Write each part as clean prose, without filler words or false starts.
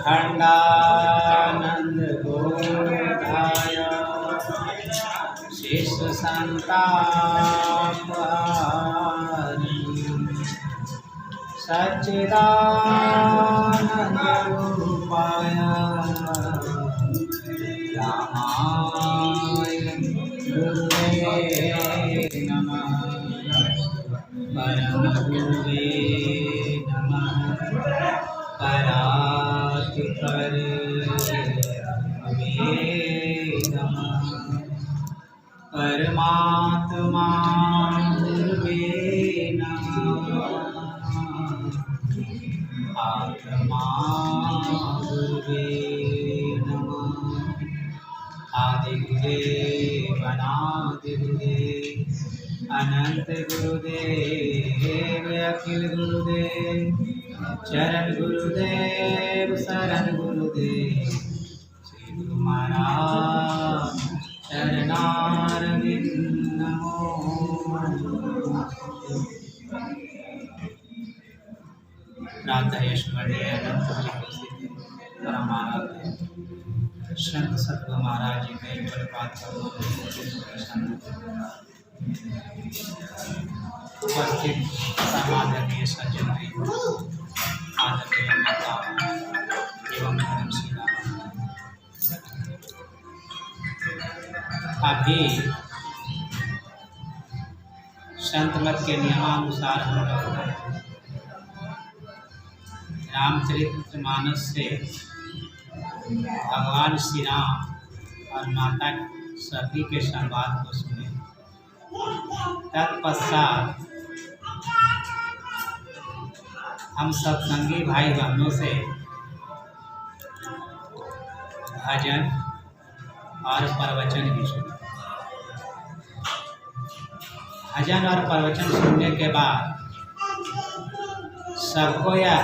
अखंडानंद बोधाय शेष संतापहारी सच्चिदानंद रूपाय रामाय गुरुवे नमः परम गुरुवे नमः परात् परमे नमः परमात्मा गुरुवे नमः आत्मा गुरुवे नमः आदिगुरुदेव अनादिगुरुदेव अनंत गुरुदेव अखिल गुरुदेव चरण गुरुदेव शरण गुरुदेव श्री गुरु महाराज चरणारविंद नमो। प्रातःस्मरणीय अनंत परमाराध्य संत सद्गुरु महाराज जी के प्रपात उपस्थित समादरणीय सज्जन आदरणीय माता एवं धर्मशिला अभी संत मत के नियमानुसार हम लोग रामचरितमानस से भगवान श्री राम और माता सती के संवाद को सुने। तत्पश्चात हम सत्संगी भाई बहनों से भजन और प्रवचन भी सुने। भजन और प्रवचन सुनने के बाद सबको यह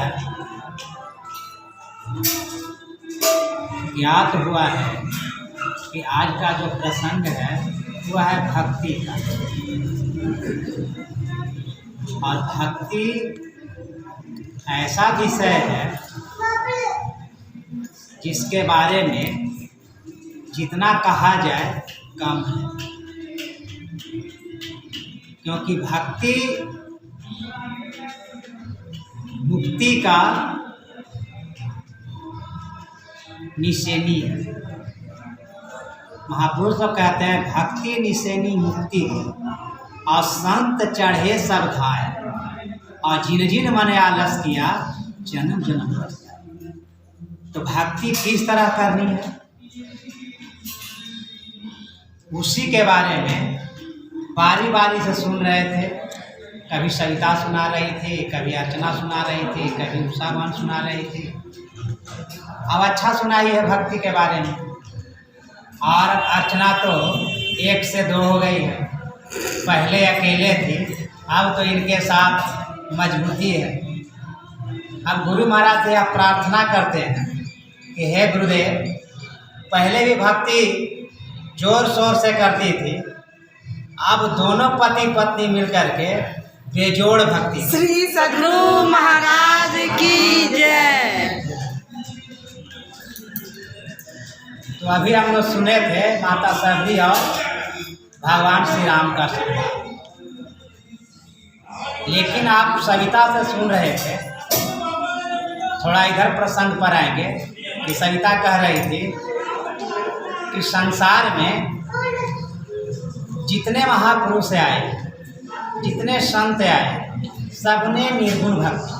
ज्ञात हुआ है कि आज का जो प्रसंग है वह है भक्ति का। और भक्ति ऐसा विषय है जिसके बारे में जितना कहा जाए कम है, क्योंकि भक्ति मुक्ति का निशानी है। महापुरुष तो कहते हैं भक्ति निशानी मुक्ति और संत चढ़े सब धाय और जिन जिन मने आलस किया जन्म जन्म बच जाए। तो भक्ति किस तरह करनी है उसी के बारे में बारी बारी से सुन रहे थे। कभी सविता सुना रही थी, कभी अर्चना सुना रही थी, कभी उषावन सुना रही थी। अब अच्छा सुनाई है भक्ति के बारे में। और अर्चना तो 1 से 2 हो गई है, पहले अकेले थी, अब तो इनके साथ मजबूती है। अब गुरु महाराज से आप प्रार्थना करते हैं कि हे गुरुदेव, पहले भी भक्ति जोर शोर से करती थी, अब दोनों पति पत्नी मिलकर के बेजोड़ भक्ति। श्री सद्गुरु महाराज की जय। तो अभी हम लोग सुने थे माता सरदी और भगवान श्री राम का संवाद, लेकिन आप सविता से सुन रहे थे। थोड़ा इधर प्रसंग पर आएंगे कि सविता कह रही थी कि संसार में जितने महापुरुष आए, जितने संत आए, सबने निर्गुण भक्ति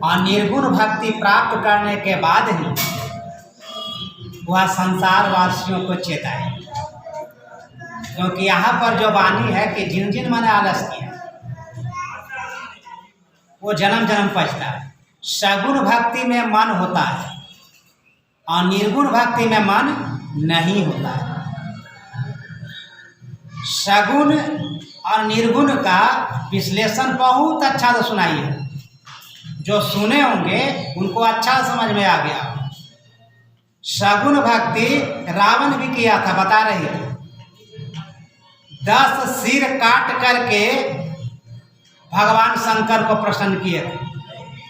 और निर्गुण भक्ति प्राप्त करने के बाद ही वह संसार वासियों को चेताए। क्योंकि यहाँ पर जो वाणी है कि जिन जिन मैंने आलस किया वो जन्म जन्म पछता है। सगुण भक्ति में मन होता है और निर्गुण भक्ति में मन नहीं होता है। सगुण और निर्गुण का विश्लेषण बहुत अच्छा से सुनाई है। जो सुने होंगे उनको अच्छा समझ में आ गया। सगुण भक्ति रावण भी किया था, बता रही थी। 10 सिर काट करके भगवान शंकर को प्रसन्न किए थे।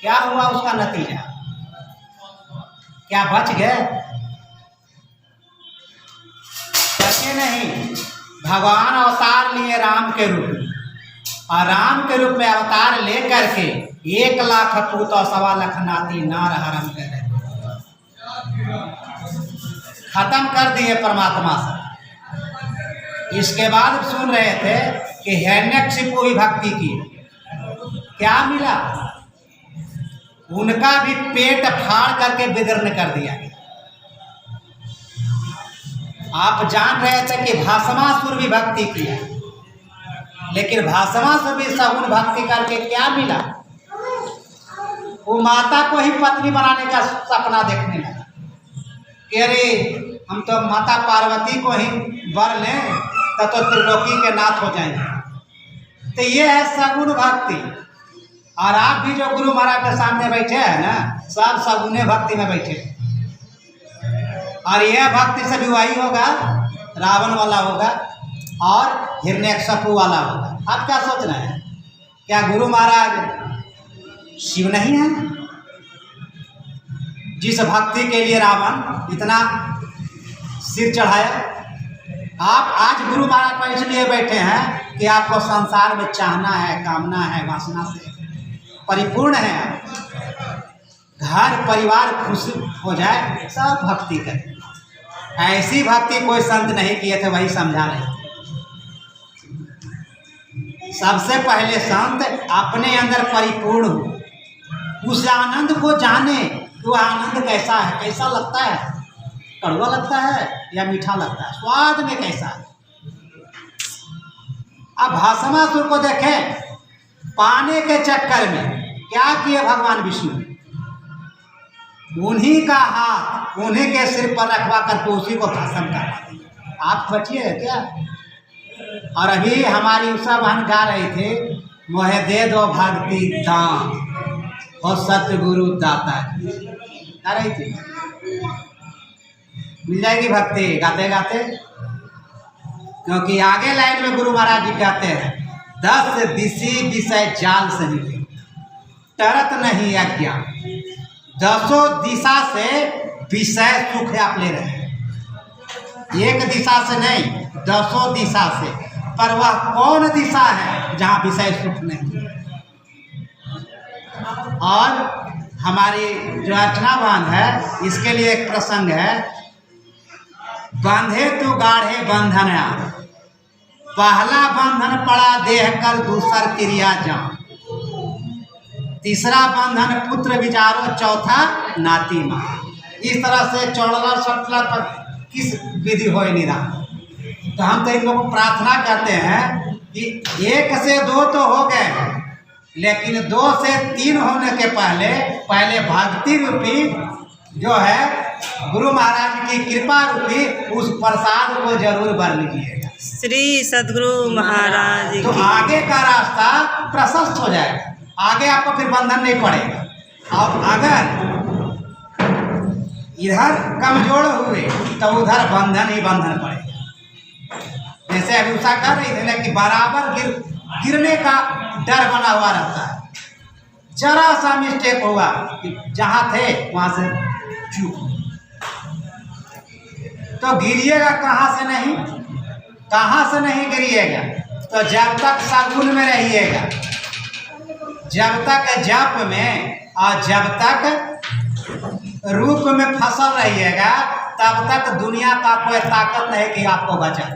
क्या हुआ उसका नतीजा? क्या बच गए? बचे नहीं। भगवान अवतार लिए राम के रूप में, और राम के रूप में अवतार ले करके 1 लाख पूत और 1.25 लाख नाती नार हरम कर रहे, खत्म कर दिए परमात्मा से। इसके बाद सुन रहे थे कि हिरण्यकशिपु भी भक्ति की, क्या मिला? उनका भी पेट फाड़ करके विदीर्ण कर दिया गया। आप जान रहे थे कि भस्मासुर भी भक्ति किया, लेकिन भस्मासुर भी सगुण भक्ति करके क्या मिला? वो माता को ही पत्नी बनाने का सपना देखने लगा कि अरे हम तो माता पार्वती को ही वर लें तो त्रिलोकी के नाथ हो जाएंगे। तो ये है सगुण भक्ति। और आप भी जो गुरु महाराज के सामने बैठे हैं ना, सब सगुने भक्ति में बैठे, और यह भक्ति से भी वही होगा, रावण वाला होगा और हिरण्यकशिपु वाला होगा। आप क्या सोच रहे हैं? क्या गुरु महाराज शिव नहीं है? जिस भक्ति के लिए रावण इतना सिर चढ़ाया, आप आज गुरु महाराज पर इसलिए बैठे हैं कि आपको संसार में चाहना है, कामना है, वासना से परिपूर्ण है, घर परिवार खुश हो जाए, सब भक्ति करें। ऐसी भक्ति कोई संत नहीं किए थे, वही समझा रहे थे। सबसे पहले संत अपने अंदर परिपूर्ण हो, उस आनंद को जाने, तो आनंद कैसा है, कैसा लगता है, कड़वा लगता है या मीठा लगता है, स्वाद में कैसा है। अब भस्मासुर को देखें, पाने के चक्कर में क्या किए भगवान विष्णु? उन्हीं का हाथ उन्हीं के सिर पर रखवा करके उसी को भस्म करवा दिया। आप बचिए क्या? और अभी हमारी उषा बहन गा रही थी, मोहे दे दो भक्ति दान हो सतगुरु दाता, गा रही थी। मिल जाएगी भक्ति गाते गाते, क्योंकि आगे लाइन में गुरु महाराज जी कहते हैं, 10 दिशी विषय जाल सही तरत नहीं अज्ञान। 10 दिशा से विषय सुख आप ले रहे हैं, एक दिशा से नहीं, 10 दिशा से। पर वह कौन दिशा है जहाँ विषय सुख नहीं? और हमारी जो अर्चना बहन है, इसके लिए एक प्रसंग है, बांधे तो गाढ़े बंधन आ, पहला बंधन पड़ा देह कर, दूसर क्रिया जान, तीसरा बंधन पुत्र विचारो, चौथा नाती माँ। इस तरह से 14 17 पर किस विधि हो नहीं रहा। तो हम तो इन लोगों को प्रार्थना करते हैं कि 1 से 2 तो हो गए, लेकिन 2 से 3 होने के पहले भक्ति रूपी जो है गुरु महाराज की कृपा रूपी उस प्रसाद को जरूर भर लीजिएगा। श्री सद्गुरु महाराज तो आगे का रास्ता प्रशस्त हो जाएगा, आगे आपको फिर बंधन नहीं पड़ेगा। और अगर इधर कमजोर हुए तो उधर बंधन ही बंधन पड़ेगा। जैसे अभी उषा कर रही थी ना कि बराबर गिरने का डर बना हुआ रहता है। जरा सा मिस्टेक हुआ कि जहाँ थे वहाँ से चूक, तो गिरिएगा कहाँ से नहीं गिरिएगा। तो जब तक सगुन में रहिएगा, जब तक जप में और जब तक रूप में फसल रहिएगा, तब तक दुनिया का कोई ताकत नहीं कि आपको बचा,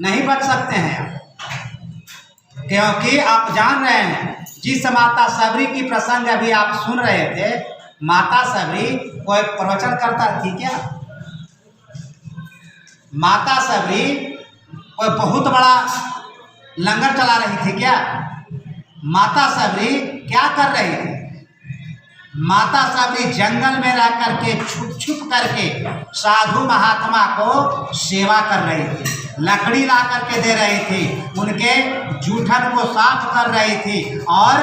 नहीं बच सकते हैं आप। क्योंकि आप जान रहे हैं, जिस माता सबरी की प्रसंग अभी आप सुन रहे थे, माता सबरी कोई प्रवचन करता थी क्या? माता सबरी कोई बहुत बड़ा लंगर चला रही थी क्या? माता सबरी क्या कर रही थी? माता सबरी जंगल में रह करके छुप छुप करके साधु महात्मा को सेवा कर रही थी, लकड़ी ला करके दे रही थी, उनके जूठन को साफ कर रही थी, और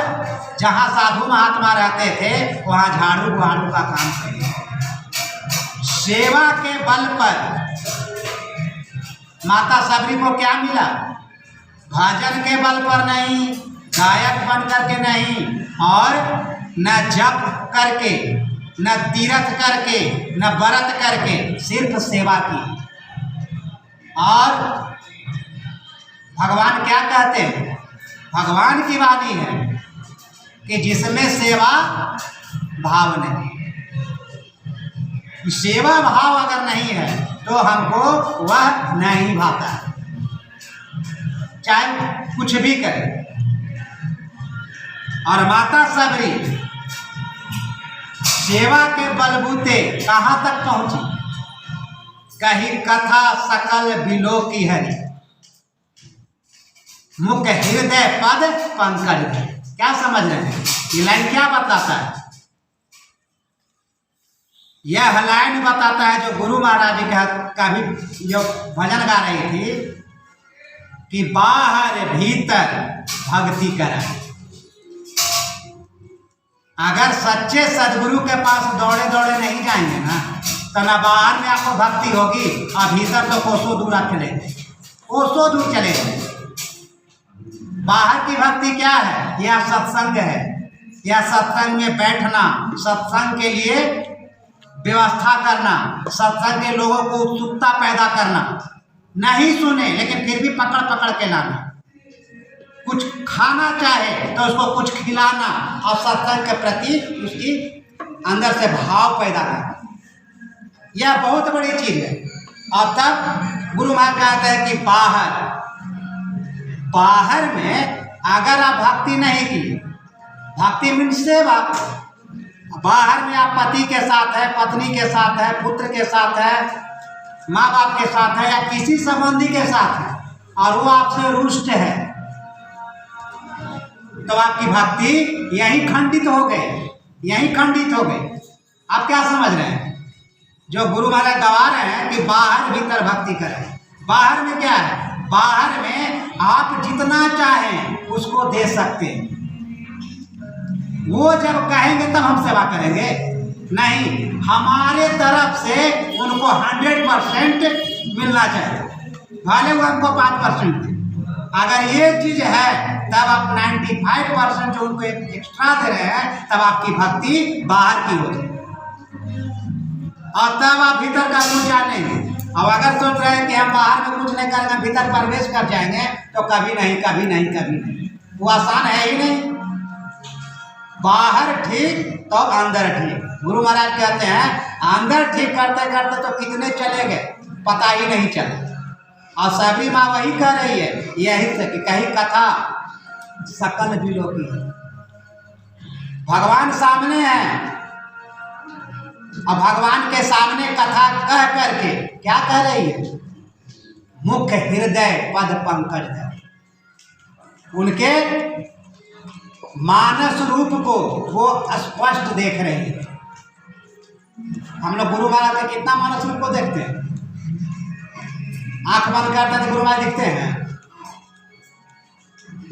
जहाँ साधु महात्मा रहते थे वहाँ झाड़ू बुहाड़ू का काम कर रही थी। सेवा के बल पर माता सबरी को क्या मिला? भजन के बल पर नहीं, गायक बन करके नहीं, और न जप करके, न तीर्थ करके, न व्रत करके, सिर्फ सेवा की। और भगवान क्या कहते हैं? भगवान की वाणी है कि जिसमें सेवा भाव नहीं। सेवा भाव अगर नहीं है तो हमको वह नहीं भाता है, चाहे कुछ भी करे। और माता सबरी सेवा के बलबूते कहाँ तक पहुंची? कही कथा सकल बिलो की हरि, मुख हृदय पद पंकज। क्या समझ रहे हैं? ये लाइन क्या बताता है? यह लाइन बताता है जो गुरु महाराज जी का भी जो भजन गा रही थी कि बाहर भीतर भक्ति करा। अगर सच्चे सदगुरु के पास दौड़े दौड़े नहीं जाएंगे ना, तो ना बाहर में आपको भक्ति होगी और भीतर तो कोसों दूर आप चले, कोसों दूर चले गए। बाहर की भक्ति क्या है? यह सत्संग है, यह सत्संग में बैठना, सत्संग के लिए व्यवस्था करना, सत्संग के लोगों को उत्सुकता पैदा करना। नहीं सुने लेकिन फिर भी पकड़ पकड़ के लाना, कुछ खाना चाहे तो उसको कुछ खिलाना और सत्संग के प्रति उसकी अंदर से भाव पैदा करना। यह बहुत बड़ी चीज़ है। और तब गुरु महाराज कहते हैं कि बाहर में अगर आप भक्ति नहीं की, भक्ति मीन सेवा, बाहर में आप पति के साथ है, पत्नी के साथ है, पुत्र के साथ है, माँ बाप के साथ है, या किसी संबंधी के साथ है और वो आपसे रुष्ट है, तो आपकी भक्ति यहीं खंडित हो गई, यहीं खंडित हो गई। आप क्या समझ रहे हैं? जो गुरु महाराज गवा रहे हैं कि बाहर भीतर भक्ति करें। बाहर में क्या है? बाहर में आप जितना चाहें उसको दे सकते हैं। वो जब कहेंगे तब हम सेवा करेंगे, नहीं, हमारे तरफ से उनको 100% मिलना चाहिए, भले वो हमको 5%। अगर ये चीज़ है तब आप 95% जो उनको एक्स्ट्रा दे रहे हैं, तब आपकी भक्ति बाहर की हो जाए और तब आप भीतर का कुछ जानेंगे। अब अगर सोच रहे हैं कि हम बाहर में कुछ नहीं करेंगे, भीतर प्रवेश कर जाएंगे, तो कभी नहीं, कभी नहीं, कभी नहीं। वो आसान है ही नहीं। बाहर ठीक तो अंदर ठीक। गुरु महाराज कहते हैं अंदर ठीक करते करते तो कितने चले गए पता ही नहीं चला। और सबरी माँ वही कह रही है यही से कि कहीं कथा सकल बिलो की है। भगवान सामने है और भगवान के सामने कथा कह करके क्या कह रही है? मुख हृदय पद पंकज है। उनके मानस रूप को वो स्पष्ट देख रही है। हम लोग गुरु महाराज के कितना मानस रूप को देखते हैं? आंख बंद करते हैं तो गुरु महाराज दिखते हैं?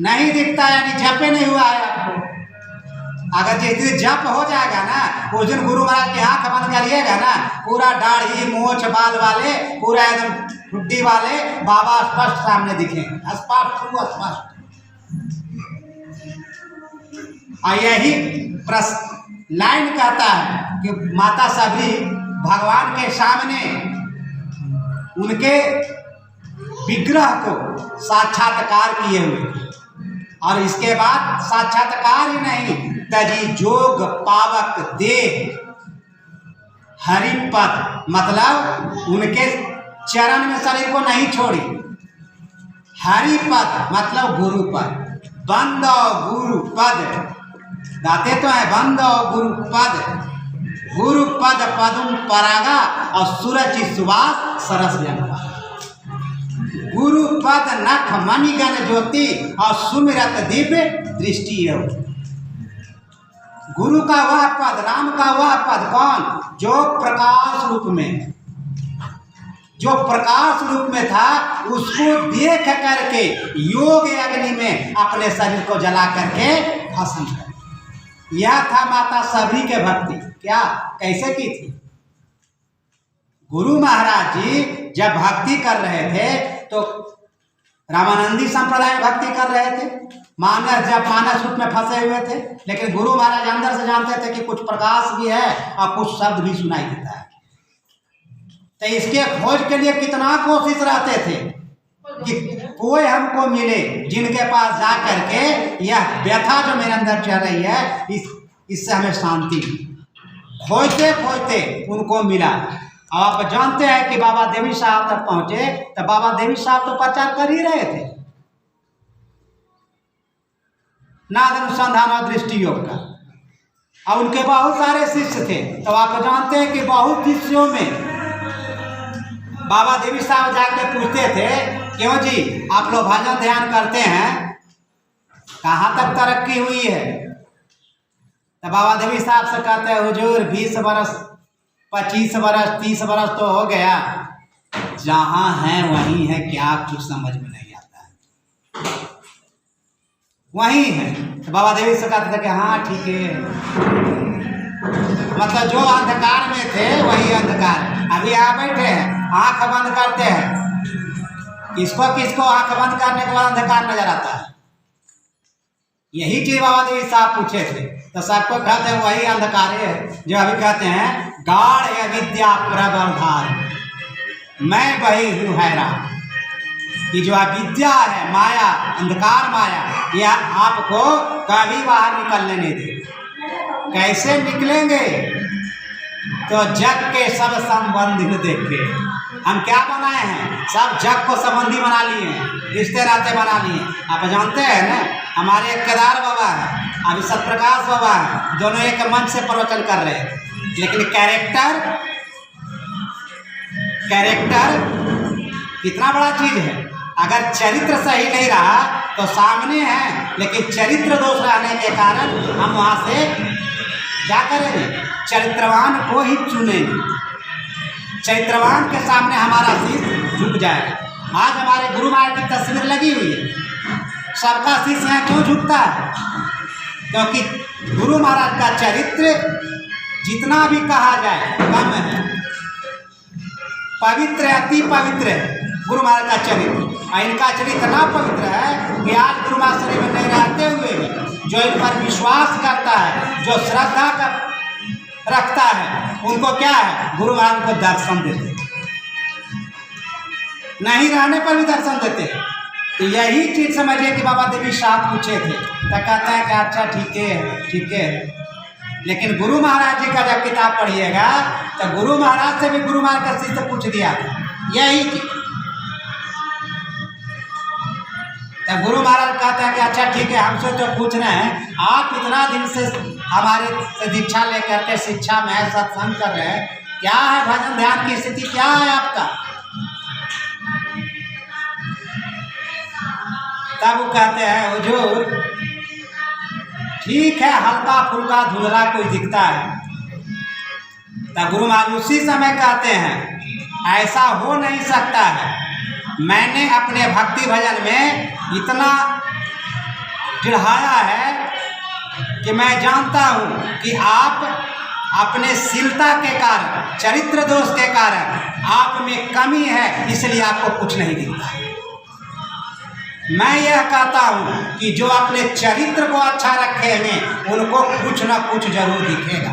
नहीं दिखता, यानी जपे नहीं हुआ है आपको। अगर जिस दिन जप हो जाएगा ना, उस दिन गुरु महाराज की आंख बंद करिएगा ना, पूरा दाढ़ी मोछ बाल वाले, पूरा एकदम ठुड्डी वाले बाबा स्पष्ट सामने दिखेंगे, स्पष्ट स्पष्ट। और यही लाइन कहता है कि माता सबरी भगवान के सामने उनके विग्रह को साक्षात्कार किए हुए, और इसके बाद साक्षात्कार ही नहीं, तजी जोग पावक देह हरिपद, मतलब उनके चरण में शरीर को नहीं छोड़ी। हरिपद मतलब गुरुपद, बंदो गुरुपद, गाते तो है बंदो गुरुपद, गुरुपद पदुम परागा और सूरज सुवास सरस जनवा। गुरुपद नख मणिगण ज्योति और सुमिरत दिव्य दृष्टि है। गुरु का वह पद, राम का वह पद कौन? जो प्रकाश रूप में, जो प्रकाश रूप में था, उसको देख करके योग अग्नि में अपने शरीर को जला करके भस्म कर। यह था माता सबरी के भक्ति। क्या कैसे की थी? गुरु महाराज जी जब भक्ति कर रहे थे तो रामानंदी संप्रदाय में भक्ति कर रहे थे, मानस रूप में फंसे हुए थे, लेकिन गुरु महाराज अंदर से जानते थे कि कुछ प्रकाश भी है और कुछ शब्द भी सुनाई देता है। तो इसके खोज के लिए कितना कोशिश रहते थे कि कोई हमको मिले जिनके पास जा करके यह व्यथा जो मेरे अंदर चल रही है इससे हमें शांति। खोजते खोजते उनको मिला। अब आप जानते हैं कि बाबा देवी साहब तक पहुंचे, तो बाबा देवी साहब तो प्रचार कर ही रहे थे नाद अनुसंधान और दृष्टि योग का, और उनके बहुत सारे शिष्य थे। तो आप जानते हैं कि बहुत शिष्यों में बाबा देवी साहब जाकर पूछते थे, क्यों जी आप लोग भजन ध्यान करते हैं, कहाँ तक तरक्की हुई है? तो बाबा देवी साहब से कहते हैं, हुजूर 20 बरस 25 बरस 30 बरस तो हो गया, जहाँ है वहीं है, क्या कुछ समझ में नहीं आता है, वहीं है। तो बाबा देवी से कहते थे कि हाँ ठीक है, मतलब जो अंधकार में थे वही अंधकार है। अभी यहाँ बैठे हैं, आंख बंद करते हैं, किसको किसको आंख बंद करने के बाद अंधकार नजर आता है? यही चीज बाबा देवी साहब पूछे थे, तो सबको कहते हैं वही अंधकार है जो अभी कहते हैं गाढ़ अविद्या प्रबल धार, मैं वही हूँ हैरान। कि जो अविद्या है, माया, अंधकार माया, यह आपको कभी बाहर निकलने नहीं दे। कैसे निकलेंगे? तो जग के सब संबंधी देखे। हम क्या बनाए हैं? सब जग को संबंधी बना लिए हैं, रिश्ते नाते बना लिए। आप जानते हैं ना, हमारे एक केदार बाबा है, अभी सतप्रकाश बाबा है, दोनों एक मंच से प्रवचन कर रहे हैं, लेकिन कैरेक्टर कितना बड़ा चीज है। अगर चरित्र सही नहीं रहा तो सामने है, लेकिन चरित्र दोष रहने के कारण हम वहाँ से क्या करेंगे? चरित्रवान को ही चुनेंगे। चरित्रवान के सामने हमारा शीश झुक जाएगा। आज हमारे गुरु महाराज की तस्वीर लगी हुई है, सबका शीश यहाँ क्यों झुकता है? क्योंकि गुरु महाराज का चरित्र जितना भी कहा जाए कम है। पवित्र है, अति पवित्र है गुरु महाराज का चरित्र। इनका चरित्र इतना पवित्र है कि आज गुरु महाराज शरीर में नहीं रहते हुए भी जो इन पर विश्वास करता है, जो श्रद्धा का रखता है, उनको क्या है? गुरु महाराज को दर्शन देते, नहीं रहने पर भी दर्शन देते। तो यही चीज समझिए कि बाबा देवी साहब पूछे थे, तो कहता है कि अच्छा ठीक है। लेकिन गुरु महाराज जी का जब किताब पढ़िएगा तो गुरु महाराज से भी गुरु महाराज का शिष्य पूछ दिया था यही चीज। तो गुरु महाराज कहता है कि अच्छा ठीक है, हमसे तो पूछ रहे हैं, आप इतना दिन से हमारे से दीक्षा लेकर के शिक्षा में सत्संग कर रहे हैं, क्या है भजन ध्यान की स्थिति, क्या है आपका? तब वो कहते हैं, हुजूर ठीक है, हल्का फुल्का धुंधला कोई दिखता है। तब गुरु महाराज उसी समय कहते हैं, ऐसा हो नहीं सकता है। मैंने अपने भक्ति भजन में इतना चिढ़ाया है कि मैं जानता हूँ कि आप अपने शीलता के कारण, चरित्र दोष के कारण आप में कमी है, इसलिए आपको कुछ नहीं दिखता। मैं यह कहता हूँ कि जो अपने चरित्र को अच्छा रखे हैं उनको कुछ ना कुछ जरूर दिखेगा।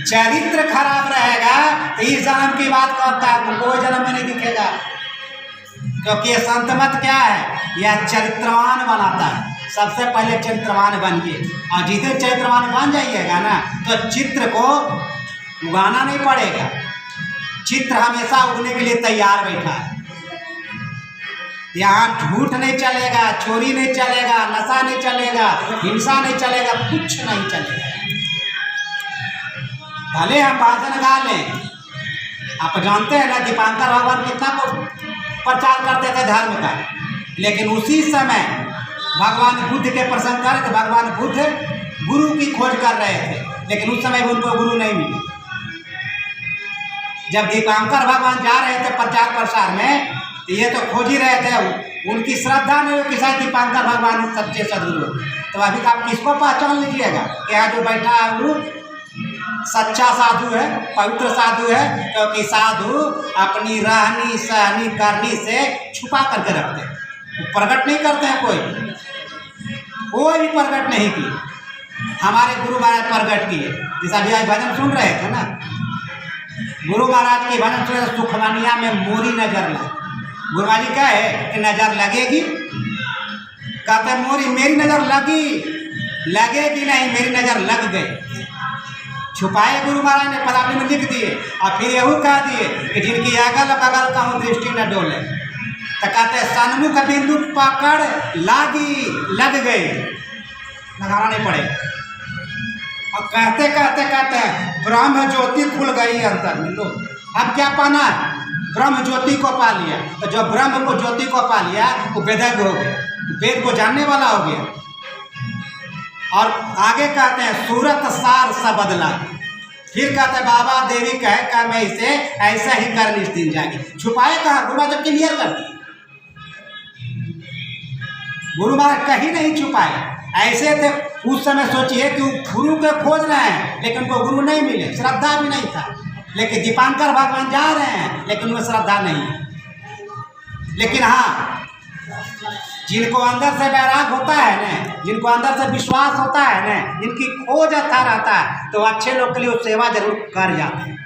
चरित्र खराब रहेगा तो इस जन्म की बात करता है, कोई जन्म में नहीं दिखेगा। क्योंकि ये संत मत क्या है, यह चरित्रवान बनाता है। सबसे पहले चरित्रवान बनिए, और जितने चरित्रवान बन जाइएगा ना तो चित्र को उगाना नहीं पड़ेगा। चित्र हमेशा उगने के लिए तैयार बैठा है। यहाँ झूठ नहीं चलेगा, चोरी नहीं चलेगा, नशा नहीं चलेगा, हिंसा नहीं चलेगा, कुछ नहीं चलेगा। भले हम भाषण गा लें, आप जानते हैं ना दीपांकर भगवान कितना को प्रचार करते थे धर्म का, लेकिन उसी समय भगवान बुद्ध के प्रसंग कर, तो भगवान बुद्ध गुरु की खोज कर रहे थे, लेकिन उस समय उनको गुरु नहीं मिले। जब दीपांकर भगवान जा रहे थे प्रचार प्रसार में, तो ये तो खोज ही रहे थे, उनकी श्रद्धा नहीं हो कि शायद दीपांकर भगवान सच्चे सदगुरु। तो अभी आप किसको पहचान लीजिएगा कि यहाँ जो बैठा है वो सच्चा साधु है, पवित्र साधु है, क्योंकि साधु अपनी रहनी सहनी करनी से छुपा करके रखते हैं, वो प्रकट नहीं करते हैं। कोई भी प्रकट नहीं की। हमारे गुरु महाराज प्रकट किए, जैसा अभी आज भजन सुन रहे थे ना, गुरु महाराज के भजन सुन रहे, सुखमनिया में मोरी नजर लगे। गुरु महाराज जी कहे कि नजर लगेगी, कहते मोरी मेरी नजर लगेगी नहीं, मेरी नजर लग गई। छुपाए गुरु महाराज ने पदावली में लिख दिए, और फिर यहू कह दिए कि जिनकी अगल बगल का दृष्टि न डोले, तो कहते सन्मुख बिंदु पकड़ लग गई, लगाना नहीं पड़ेगा। और कहते कहते कहते ब्रह्म ज्योति खुल गई अंतर में। लो अब क्या पाना है? ब्रह्म ज्योति को पा लिया। तो जो ब्रह्म को ज्योति को पा लिया वो वेदज्ञ हो गया, वेद को जानने वाला हो गया। और आगे कहते हैं सूरत सार सा बदला। फिर कहते हैं बाबा देवी कहे क्या मैं इसे ऐसा ही कर इस दिन जाएगी। छुपाए कहा? गुरु महाराज क्लियर कर दिए। गुरु महाराज कहीं नहीं छुपाए। ऐसे थे उस समय, सोचिए कि गुरु के खोज रहे हैं लेकिन उनको गुरु नहीं मिले, श्रद्धा भी नहीं था। लेकिन दीपांकर भगवान जा रहे हैं लेकिन उनमें श्रद्धा नहीं है। लेकिन हाँ, जिनको अंदर से वैराग होता है ना, जिनको अंदर से विश्वास होता है ना, जिनकी खोज अच्छा रहता है, तो अच्छे लोग के लिए सेवा जरूर कर जाते हैं।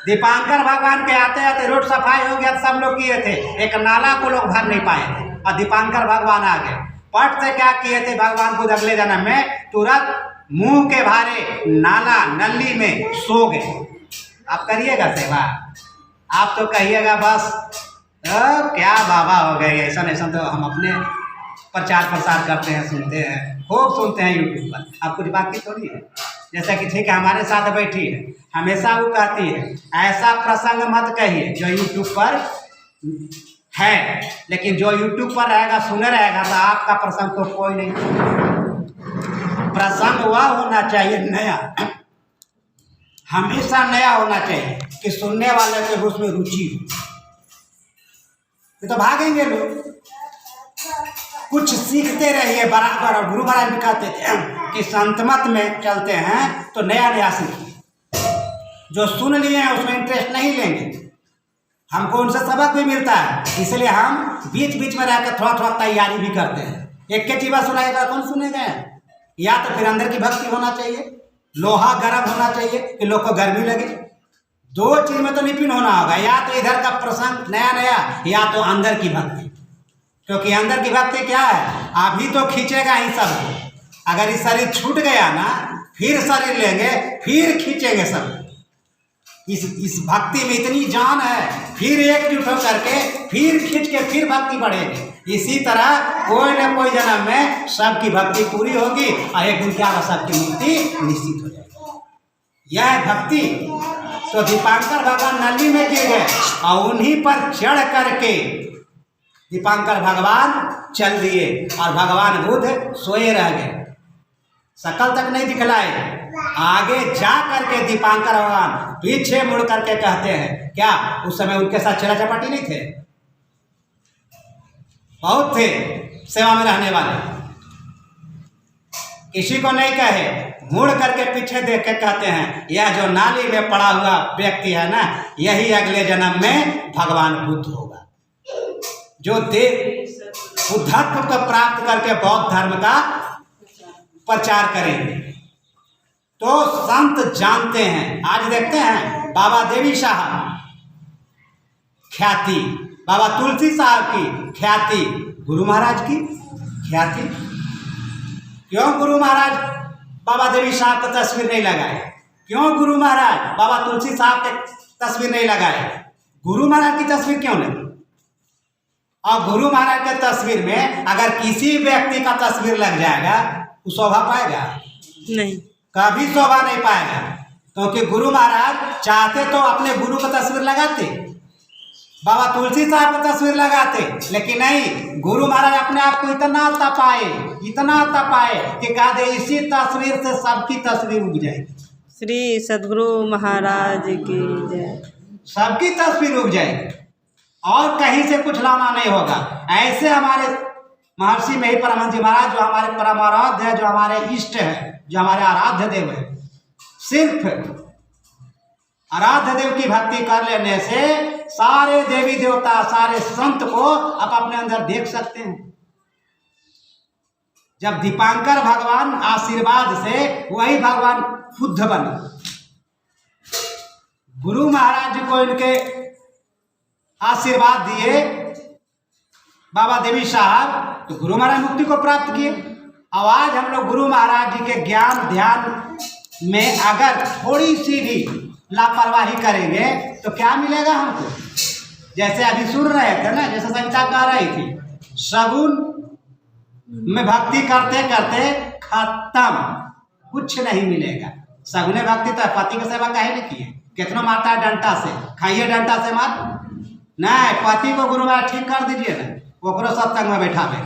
दीपांकर भगवान के आते आते रोड सफाई हो गया, सब लोग किए थे, एक नाला को लोग भर नहीं पाए थे, और दीपांकर भगवान आ गए। पट से क्या किए थे भगवान को अगले जन्म में? तुरंत मुंह के भारे नाला नली में सो गए। आप करिएगा सेवा, आप तो कहिएगा बस क्या बाबा हो गए। ऐसा ऐसा तो हम अपने प्रचार प्रसार करते हैं, सुनते हैं, खूब सुनते हैं यूट्यूब पर। आप कुछ बात की थोड़ी है। जैसा कि ठीक है हमारे साथ बैठी है, हमेशा वो कहती है ऐसा प्रसंग मत कहिए जो यूट्यूब पर है, लेकिन जो यूट्यूब पर रहेगा सुने रहेगा तो आपका प्रसंग तो कोई नहीं। प्रसंग वह होना चाहिए नया, हमेशा नया होना चाहिए कि सुनने वाले के उसमें रुचि हो। तो भागेंगे लोग। कुछ सीखते रहिए बराबर। और गुरु महाराज भी कहते थे कि संतमत में चलते हैं तो नया नया सीखिए। जो सुन लिए हैं उसमें इंटरेस्ट नहीं लेंगे। हमको उनसे सबक भी मिलता है, इसलिए हम बीच बीच में रहकर थोड़ा थोड़ा तैयारी भी करते हैं। एक के चीज़ सुनाएगा कौन सुनेगा? या तो फिर अंदर की भक्ति होना चाहिए, लोहा गर्म होना चाहिए कि लोग को गर्मी लगे। दो चीज में तो निपुण होना होगा, या तो इधर का प्रसंग नया नया, या तो अंदर की भक्ति। क्योंकि अंदर की भक्ति क्या है? अभी तो खींचेगा ही सब। अगर इस शरीर छूट गया ना, फिर शरीर लेंगे, फिर खींचेंगे सब। इस भक्ति में इतनी जान है, फिर एकजुट होकर के फिर खींच के फिर भक्ति बढ़ेगी। इसी तरह कोई न कोई जन्म में सबकी भक्ति पूरी होगी और एक दिन क्या होगा, सबकी मुक्ति निश्चित हो जाएगी। यह भक्ति। तो दीपांकर भगवान नली में गिर गए और उन्हीं पर चढ़ करके दीपांकर भगवान चल दिए और भगवान बुद्ध सोए रह गए, शकल तक नहीं दिखलाए। आगे जा करके दीपांकर भगवान पीछे मुड़ करके कहते हैं क्या उस समय उनके साथ चेला चपाटी नहीं थे? बहुत थे सेवा में रहने वाले। किसी को नहीं कहे, मुड़ करके पीछे देख के कहते हैं यह जो नाली में पड़ा हुआ व्यक्ति है ना, यही अगले जन्म में भगवान बुद्ध होगा, जो बुद्धत्व को प्राप्त करके बौद्ध धर्म का प्रचार करेंगे। तो संत जानते हैं। आज देखते हैं बाबा देवी साहब ख्याति, बाबा तुलसी साहब की ख्याति, गुरु महाराज की ख्याति। क्यों गुरु महाराज बाबा देवी साहब का तस्वीर नहीं लगाए? क्यों गुरु महाराज बाबा तुलसी साहब के तस्वीर नहीं लगाए? गुरु महाराज की तस्वीर क्यों लगी? और गुरु महाराज के तस्वीर में अगर किसी व्यक्ति का तस्वीर लग जाएगा वो शोभा पाएगा? नहीं, कभी शोभा नहीं पाएगा। क्योंकि गुरु महाराज चाहते तो अपने गुरु का तस्वीर लगाते, बाबा तुलसी साहब का तस्वीर लगाते, लेकिन नहीं, गुरु महाराज अपने आप को इतना तपाए कि कहा दे इसी तस्वीर से सबकी तस्वीर उग जाएगी। श्री सद्गुरु महाराज की जय। सबकी तस्वीर उग जाएगी और कहीं से कुछ लाना नहीं होगा। ऐसे हमारे महर्षि में ही परमहंस जी महाराज जो हमारे परमाराध्य है, जो हमारे इष्ट है, जो हमारे आराध्य देव है, सिर्फ आराध्य देव की भक्ति कर लेने से सारे देवी देवता, सारे संत को आप अपने अंदर देख सकते हैं। जब दीपांकर भगवान आशीर्वाद से वही भगवान बुद्ध बने, गुरु महाराज जी को इनके आशीर्वाद दिए बाबा देवी साहब, तो गुरु महाराज मुक्ति को प्राप्त किए। अब आज हम लोग गुरु महाराज जी के ज्ञान ध्यान में अगर थोड़ी सी भी लापरवाही करेंगे तो क्या मिलेगा हमको? जैसे अभी सुन रहे थे ना, जैसे संहिता कह रही थी, सगुन में भक्ति करते करते खत्म, कुछ नहीं मिलेगा। सगुने भक्ति तो पति की सेवा काहे नहीं किए? कितना मारता है डंटा से, खाइए डंटा से मार नहीं, पति को गुरु महाराज ठीक कर दीजिए ना, ओकरो सत्संग में बैठा ले।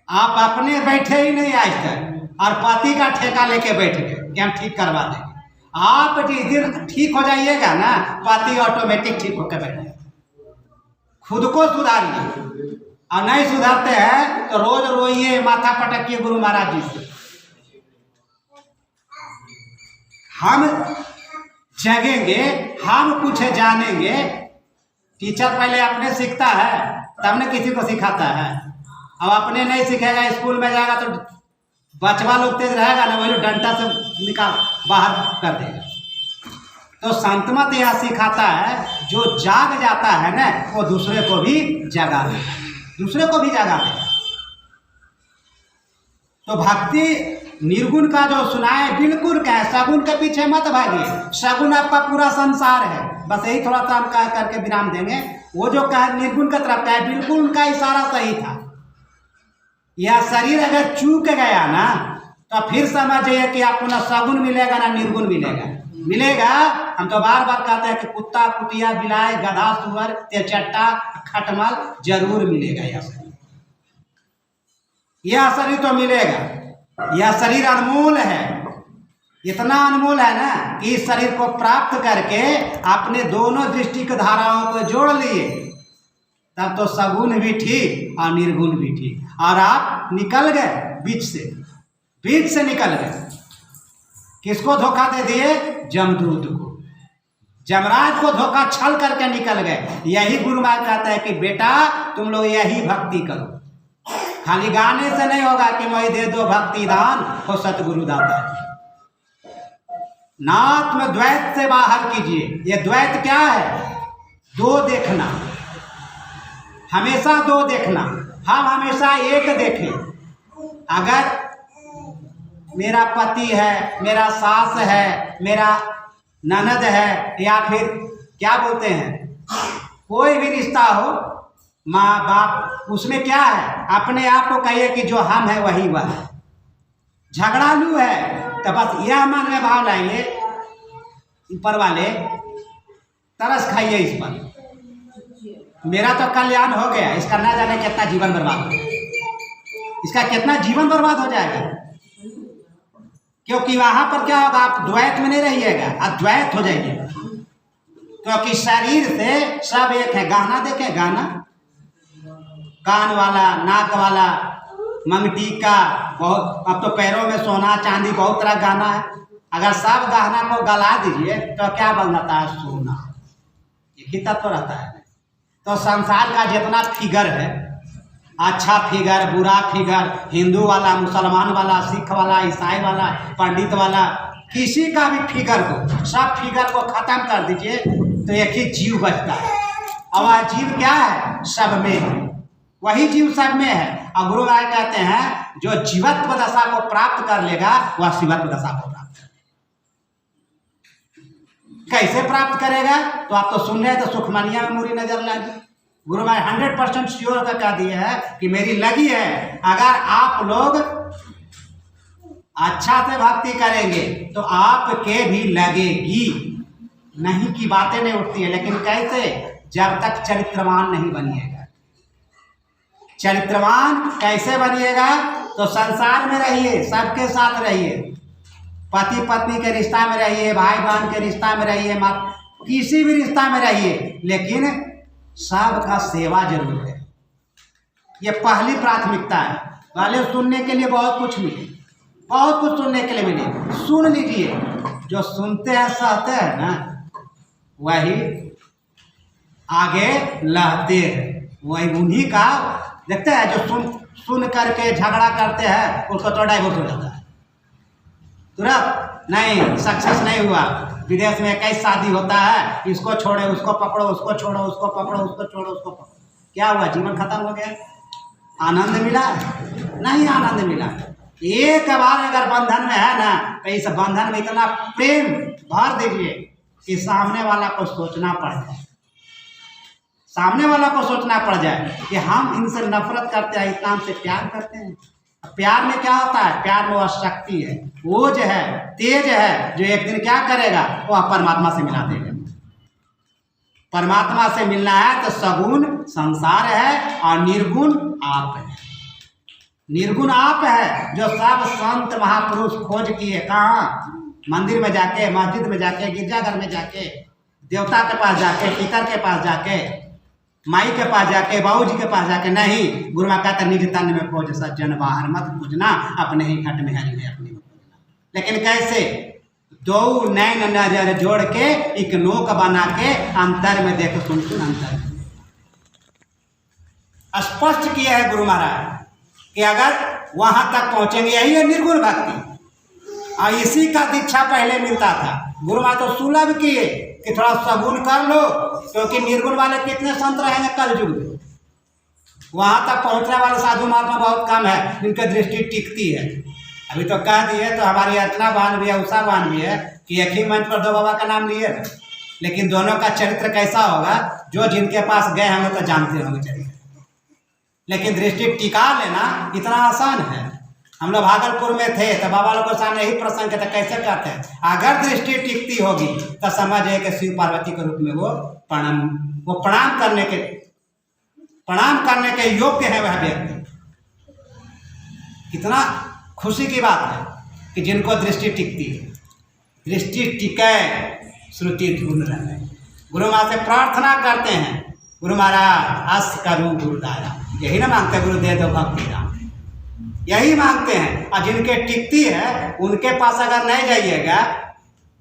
आप अपने बैठे ही नहीं आज तक और पति का ठेका लेके बैठ गए कि हम ठीक करवा देंगे। आप जिस दिन ठीक हो जाइएगा ना, पति ऑटोमेटिक ठीक होकर बैठेगा। खुद को सुधारिए, और नहीं सुधारते हैं तो रोज रोइए, माथा पटकिए गुरु महाराज जी से। हम जगेंगे, हम कुछ जानेंगे। टीचर पहले अपने सीखता है तब न किसी को सिखाता है। अब अपने नहीं सीखेगा, स्कूल में जाएगा तो बचवा लोग तेज रहेगा ना, वही डंडा से निकाल बाहर कर देगा। तो संतमत यह सिखाता है, जो जाग जाता है ना वो दूसरे को भी जगा देगा, दूसरे को भी जगा देगा। तो भक्ति निर्गुण का जो सुनाए बिल्कुल क्या, सगुन के पीछे मत भागिए। सगुन आपका पूरा संसार है, बस यही थोड़ा सा हम कह करके विराम देंगे। वो जो कहा निर्गुण की तरफ का है, बिल्कुल उनका इशारा सही था। यह शरीर अगर चूक गया ना तो फिर समझिए कि आपको ना सगुन मिलेगा ना निर्गुण मिलेगा। मिलेगा, हम तो बार बार कहते हैं कि कुत्ता कुतिया बिलाए गधा सुअर तेलचट्टा खटमल जरूर मिलेगा। यह शरीर तो मिलेगा। यह शरीर अनमोल है, इतना अनमोल है ना कि इस शरीर को प्राप्त करके अपने दोनों दृष्टि की धाराओं को जोड़ लिए, तब तो सगुन भी ठीक और निर्गुण भी ठीक। और आप निकल गए बीच से निकल गए। किसको धोखा दे दिए? जमदूत को, जमराज को धोखा छल करके निकल गए। यही गुरु महाराज कहता है कि बेटा तुम लोग यही भक्ति करो, खाली गाने से नहीं होगा कि मैं दे दो भक्ति दान हो सतगुरु दाता। नाथ में द्वैत से बाहर कीजिए। ये द्वैत क्या है? दो देखना, हमेशा दो देखना। हम हमेशा एक देखें। अगर मेरा पति है, मेरा सास है, मेरा ननद है, या फिर क्या बोलते हैं, कोई भी रिश्ता हो, माँ बाप, उसमें क्या है? अपने आप को कहिए कि जो हम है वही वह है। झगड़ालू है तो बस यह मन में भाव लाइए, ऊपर वाले तरस खाइए इस पर, मेरा तो कल्याण हो गया, इसका ना जाने कितना जीवन बर्बाद हो गया, इसका कितना जीवन बर्बाद हो जाएगा। क्योंकि वहां पर क्या होगा, आप द्वैत में नहीं रहिएगा, अद्वैत हो जाइएगा। क्योंकि शरीर से सब एक है। गाना देखे, गाना, कान वाला, नाक वाला, मंगटी का, बहुत, अब तो पैरों में सोना चांदी, बहुत तरह गाना है। अगर सब गहना को गला दीजिए तो क्या बन जाता है? सोना। एक ही तत्व रहता है। तो संसार का जितना फिगर है, अच्छा फिगर, बुरा फिगर, हिंदू वाला, मुसलमान वाला, सिख वाला, ईसाई वाला, पंडित वाला, किसी का भी फिगर को, सब फिगर को खत्म कर दीजिए तो एक ही जीव बचता है। और वह जीव क्या है? सब में है, वही जीव सब में है। और गुरु महाराज कहते हैं जो जीवत्व दशा को प्राप्त कर लेगा वह शिवत्व दशा को प्राप्त करेगा। कैसे प्राप्त करेगा? तो आप तो सुन रहे तो सुखमनिया में मुरी नजर लगी। गुरु महाराज 100% श्योर का कह दिए है कि मेरी लगी है। अगर आप लोग अच्छा से भक्ति करेंगे तो आपके भी लगेगी। नहीं की बातें नहीं उठती है, लेकिन कैसे? जब तक चरित्रवान नहीं बनिएगा। चरित्रवान कैसे बनिएगा? तो संसार में रहिए, सबके साथ रहिए, पति पत्नी के रिश्ता में रहिए, भाई बहन के रिश्ता में रहिए, किसी भी रिश्ता में रहिए, लेकिन सबका सेवा जरूर है। ये पहली प्राथमिकता है। पहले सुनने के लिए बहुत कुछ मिले, बहुत कुछ सुनने के लिए मिले, सुन लीजिए। जो सुनते हैं सहते हैं ना, वही आगे लहते हैं। वही उन्हीं का देखते हैं जो सुन करके झगड़ा करते हैं, उसको तो डाइवोर्स हो जाता है तुरंत। नहीं, सक्सेस नहीं हुआ। विदेश में 21 शादी होता है, इसको छोड़े उसको पकड़ो, उसको छोड़ो उसको पकड़ो, उसको छोड़ो उसको पकड़ो। क्या हुआ? जीवन खत्म हो गया। आनंद मिला? नहीं आनंद मिला। एक बार अगर बंधन में है ना, तो इस बंधन में इतना प्रेम भर दीजिए कि सामने वाला को सोचना पड़ जाए, सामने वाला को सोचना पड़ जाए कि हम इनसे नफरत करते हैं, इतना हमसे प्यार करते हैं। प्यार में क्या होता है? प्यार में वह शक्ति है, वो जो है तेज है, जो एक दिन क्या करेगा? वह परमात्मा से मिला देगा। परमात्मा से मिलना है तो सगुण संसार है और निर्गुण आप है। निर्गुण आप है जो सब संत महापुरुष खोज किए। कहाँ? मंदिर में जाके, मस्जिद में जाके, गिरजाघर में जाके, देवता के पास जाके, पितर के पास जाके, माई के पास जाके, बाबू जी के पास जाके नहीं। गुरु माँ कहता निज तन में खोज सज्जन बाहर मत खोजना, अपने ही घट में हरि है अपने में खोजना। लेकिन कैसे? दो नैन नजर जोड़ के एक नोक बना के अंतर में देखो, सुन सुन अंतर स्पष्ट किया है गुरु महाराज कि अगर वहां तक पहुंचेंगे, यही है निर्गुण भक्ति। और इसी का दीक्षा पहले मिलता था। गुरु महाराज तो सुलभ किए कि थोड़ा सगुण कर लो, क्योंकि निर्गुण वाले कितने संत रहेंगे कल युग में। वहां तक पहुंचने वाले साधु महात्मा बहुत कम है जिनकी दृष्टि टिकती है। अभी तो कह दिए तो हमारी अर्चना बहन भी है, उषा बहन भी है कि एक ही मंच पर दो बाबा का नाम लिए, लेकिन दोनों का चरित्र कैसा होगा? जो जिनके पास गए होंगे तो जानते होंगे चरित्र। लेकिन दृष्टि टिका लेना इतना आसान है। हम लोग भागलपुर में थे तो बाबा लोग के सामने यही प्रसंग कहते कैसे करते हैं? अगर दृष्टि टिकती होगी तो समझिए कि शिव पार्वती के रूप में वो प्रणाम करने के योग्य है वह व्यक्ति। कितना खुशी की बात है कि जिनको दृष्टि टिकती है। दृष्टि टिके श्रुति धुन रहे। गुरु माँ से प्रार्थना करते हैं, गुरु महाराज अस करूँ गुरुदारा, यही ना मांगते हैं, गुरु दे दो भक्ति दान, यही मांगते हैं। और जिनके टिकती है उनके पास अगर नहीं जाइएगा,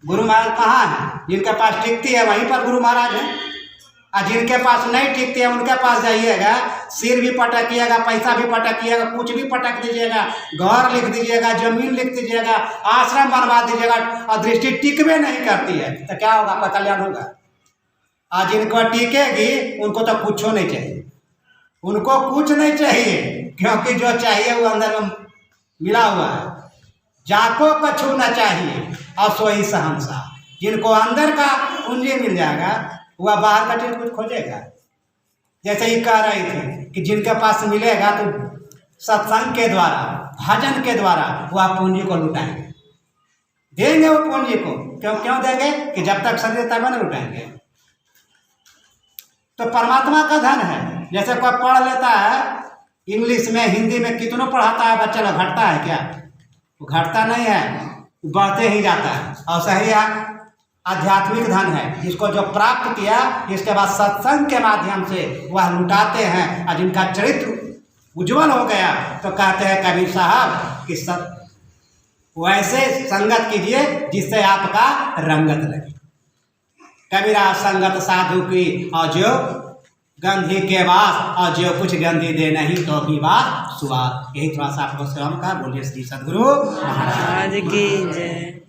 गुरु महाराज कहाँ है? जिनके पास टिकती है वहीं पर गुरु महाराज है। और जिनके पास नहीं टिकती है उनके पास जाइएगा, सिर भी पटकिएगा, पैसा भी पटकिएगा, कुछ भी पटक दीजिएगा, घर लिख दीजिएगा, जमीन लिख दीजिएगा, आश्रम बनवा दीजिएगा, और दृष्टि टिकवे नहीं करती है तो क्या होगा? आपका कल्याण होगा। और जिनको टिकेगी उनको तो कुछ नहीं चाहिए, उनको कुछ नहीं चाहिए, क्योंकि जो चाहिए वो अंदर में मिला हुआ है। जाको कछु न चाहिए और सोई सहनसा। जिनको अंदर का पूंजी मिल जाएगा वह बाहर का चीज कुछ खोजेगा। जैसे ही कह रही थी कि जिनके पास मिलेगा तो सत्संग के द्वारा, भजन के द्वारा वह पूंजी को लुटाएंगे, देंगे वो पूंजी को। क्यों देंगे? कि जब तक शरीर तब न लुटाएंगे। तो परमात्मा का धन है। जैसे कोई पढ़ लेता है इंग्लिश में, हिंदी में, कितनों पढ़ाता है बच्चा लोग, घटता है क्या? वो घटता नहीं है, बढ़ते ही जाता है। और सही आध्यात्मिक धन है, जिसको जो प्राप्त किया इसके बाद सत्संग के माध्यम से वह लुटाते हैं। और जिनका चरित्र उज्जवल हो गया तो कहते हैं कबीर साहब कि वैसे संगत कीजिए जिससे आपका रंगत लगे। कबीरा संगत साधु की और जो गंधी के वास, और जो कुछ गंधी दे नहीं तो भी बात सुवाद। यही थोड़ा सा आपको श्रम का बोलिए। श्री सद्गुरु महाराज की जय।